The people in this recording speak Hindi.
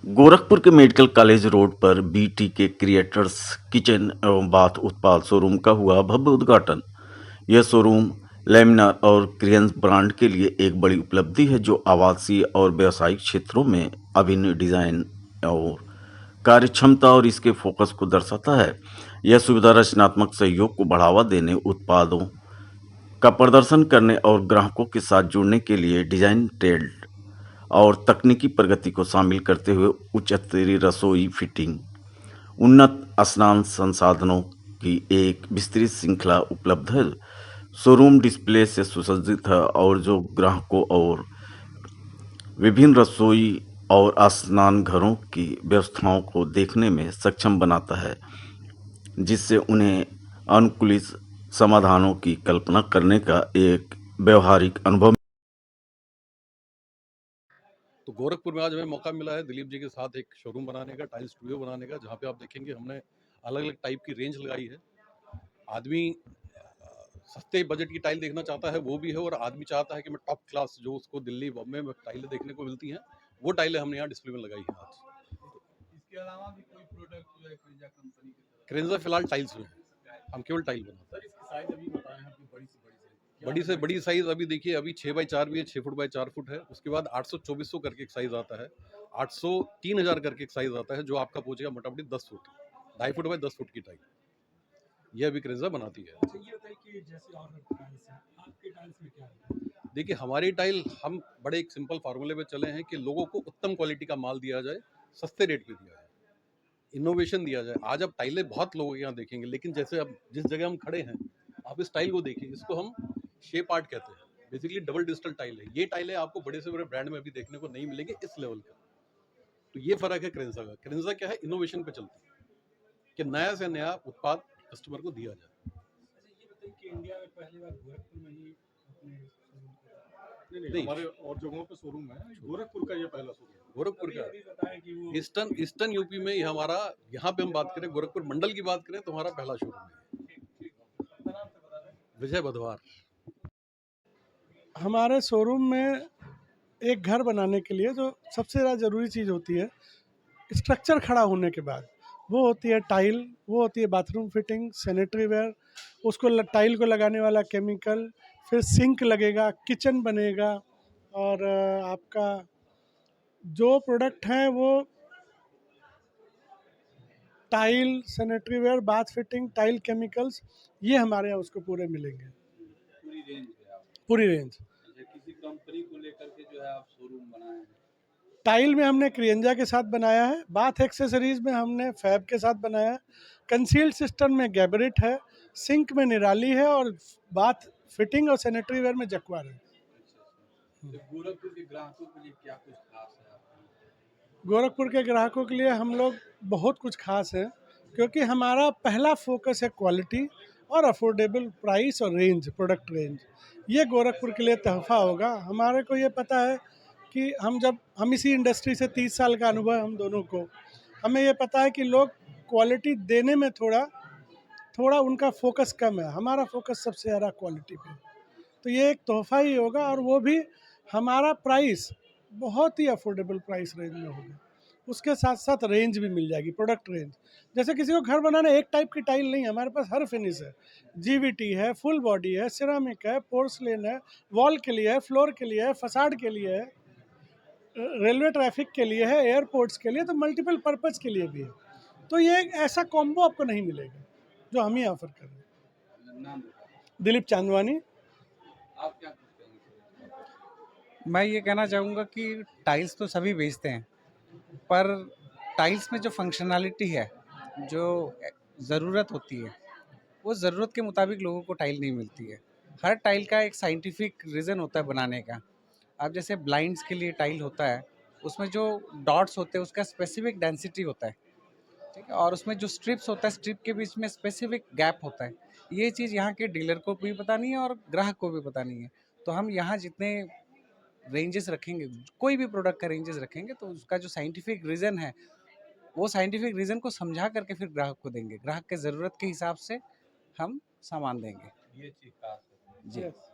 गोरखपुर के मेडिकल कॉलेज रोड पर बीटीके क्रिएटर्स किचन एवं बाथ उत्पाद शोरूम का हुआ भव्य उद्घाटन। यह शोरूम लैमिनार और क्रियंस ब्रांड के लिए एक बड़ी उपलब्धि है, जो आवासीय और व्यावसायिक क्षेत्रों में अभिन्न डिजाइन और कार्यक्षमता और इसके फोकस को दर्शाता है। यह सुविधा रचनात्मक सहयोग को बढ़ावा देने, उत्पादों का प्रदर्शन करने और ग्राहकों के साथ जुड़ने के लिए डिजाइन ट्रेड और तकनीकी प्रगति को शामिल करते हुए उच्च स्तरीय रसोई फिटिंग, उन्नत स्नान संसाधनों की एक विस्तृत श्रृंखला उपलब्ध है। शोरूम डिस्प्ले से सुसज्जित है और जो ग्राहकों और विभिन्न रसोई और स्नान घरों की व्यवस्थाओं को देखने में सक्षम बनाता है, जिससे उन्हें अनुकूलित समाधानों की कल्पना करने का एक व्यवहारिक अनुभव। तो गोरखपुर में आज हमें मौका मिला है दिलीप जी के साथ एक शोरूम बनाने का, टाइल स्टूडियो बनाने का, जहाँ पे आप देखेंगे हमने अलग अलग टाइप की रेंज लगाई है। आदमी सस्ते बजट की टाइल देखना चाहता है वो भी है, और आदमी चाहता है कि मैं टॉप क्लास जो उसको दिल्ली बॉम्बे में टाइलें देखने को मिलती हैं वो टाइलें हमने यहाँ डिस्प्ले में लगाई हैं आज। इसके अलावा भी कोई प्रोडक्ट जो है क्रेंजा कंपनी की तरफ? क्रेंजा फिलहाल टाइल्स में है, हम केवल टाइल बनाते हैं। सर इसकी साइज अभी बताएं, आपकी बड़ी से बड़ी साइज बड़ी से बड़ी साइज अभी देखिए, अभी 6x4 भी है, 6 फुट बाई 4 फुट है। उसके बाद 800-2400 करके एक साइज आता है, 800-3000 करके एक साइज आता है, जो आपका पहुंचेगा मोटामोटी 10 फुट, 2.5 फुट बाई 10 फुट की टाइल। यह अभी क्रेंजा बनाती है। अच्छा ये बताइए कि जैसे और टाइल्स हैं, आपके टाइल्स में क्या है? देखिए हमारी टाइल, हम बड़े एक सिंपल फार्मूले पे चले हैं कि लोगों को उत्तम क्वालिटी का माल दिया जाए, सस्ते रेट पे दिया जाए, इनोवेशन दिया जाए। आज आप टाइलें बहुत लोगों के यहाँ देखेंगे, लेकिन जैसे अब जिस जगह हम खड़े हैं, आप इस टाइल को देखिए, इसको हम शेप आर्ट कहते हैं। बेसिकली डबल डिजिटल टाइल है। ये टाइलें आपको बड़े से बड़े ब्रांड में अभी देखने को नहीं मिलेंगे इस लेवल का। तो ये फर्क है क्रेंजा का। क्रेंजा क्या है, इनोवेशन पे चलती है कि नया से नया उत्पाद कस्टमर को दिया जाए। अच्छा ये बताइए कि इंडिया में पहली बार गोरखपुर में ही अपने शोरूम को नहीं, हमारे और जगहों पे शोरूम है, गोरखपुर का ये पहला शोरूम है। गोरखपुर का अभी बताएं कि वो ईस्टर्न यूपी में ही हमारा, यहाँ पे हम बात करें गोरखपुर मंडल की बात करें तो हमारा पहला शोरूम है। अपना नाम तो बता दें। विजय बधवार। हमारे शोरूम में एक घर बनाने के लिए जो सबसे ज़्यादा ज़रूरी चीज़ होती है, स्ट्रक्चर खड़ा होने के बाद, वो होती है टाइल, वो होती है बाथरूम फिटिंग, सैनिटरी वेयर, उसको टाइल को लगाने वाला केमिकल, फिर सिंक लगेगा, किचन बनेगा, और आपका जो प्रोडक्ट हैं वो tile, sanitary ware, bath fitting, tile chemicals, ये हमारे यहाँ उसको पूरे मिलेंगे, पूरी रेंज है आप? पूरी रेंज। अच्छा किसी कंपनी को लेकर के जो है आप शोरूम बनाए हैं? टाइल में हमने क्रियंजा के साथ बनाया है, बाथ एक्सेसरीज में हमने फैब के साथ बनाया है, कंसील्ड सिस्टम में गैबरिट है, सिंक में निराली है, और बाथ फिटिंग और सैनिटरी वेयर में जक्वार है। तो गोरखपुर के ग्राहकों के लिए क्या कुछ खास है आपका? गोरखपुर के ग्राहकों के लिए हम लोग बहुत कुछ खास है, क्योंकि हमारा पहला फोकस है क्वालिटी और अफोर्डेबल प्राइस और रेंज, प्रोडक्ट रेंज। ये गोरखपुर के लिए तोहफा होगा। हमारे को ये पता है कि हम इसी इंडस्ट्री से 30 साल का अनुभव है हम दोनों को, हमें ये पता है कि लोग क्वालिटी देने में थोड़ा उनका फोकस कम है, हमारा फोकस सबसे ज़्यादा क्वालिटी पे। तो ये एक तोहफा ही होगा, और वो भी हमारा प्राइस बहुत ही अफोर्डेबल प्राइस रेंज में होगा। उसके साथ साथ रेंज भी मिल जाएगी, प्रोडक्ट रेंज। जैसे किसी को घर बनाना एक टाइप की टाइल नहीं है, हमारे पास हर फिनिश है, जीवीटी है, फुल बॉडी है, सिरामिक है, पोर्सलेन है, वॉल के लिए है, फ्लोर के लिए है, फसाड के लिए है, रेलवे ट्रैफिक के लिए है, एयरपोर्ट्स के लिए, तो मल्टीपल पर्पज़ के लिए भी है। तो ये एक ऐसा कॉम्बो आपको नहीं मिलेगा जो हम ही ऑफर कर रहे हैं। नाम बताएं। दिलीप चांदवानी। आप क्या कुछ कहेंगे? मैं ये कहना चाहूँगा कि टाइल्स तो सभी बेचते हैं, पर टाइल्स में जो फंक्शनैलिटी है, जो ज़रूरत होती है, वो ज़रूरत के मुताबिक लोगों को टाइल नहीं मिलती है। हर टाइल का एक साइंटिफिक रीज़न होता है बनाने का। अब जैसे ब्लाइंड्स के लिए टाइल होता है, उसमें जो डॉट्स होते हैं उसका स्पेसिफिक डेंसिटी होता है, ठीक है, और उसमें जो स्ट्रिप्स होता है, स्ट्रिप के बीच में स्पेसिफिक गैप होता है। ये चीज़ यहाँ के डीलर को भी पता नहीं है और ग्राहक को भी पता नहीं है। तो हम यहाँ जितने रेंजेस रखेंगे, कोई भी प्रोडक्ट का रेंजेस रखेंगे, तो उसका जो साइंटिफिक रीज़न है, वो साइंटिफिक रीज़न को समझा करके फिर ग्राहक को देंगे। ग्राहक के ज़रूरत के हिसाब से हम सामान देंगे। ये चीज खास है। जी। Yes.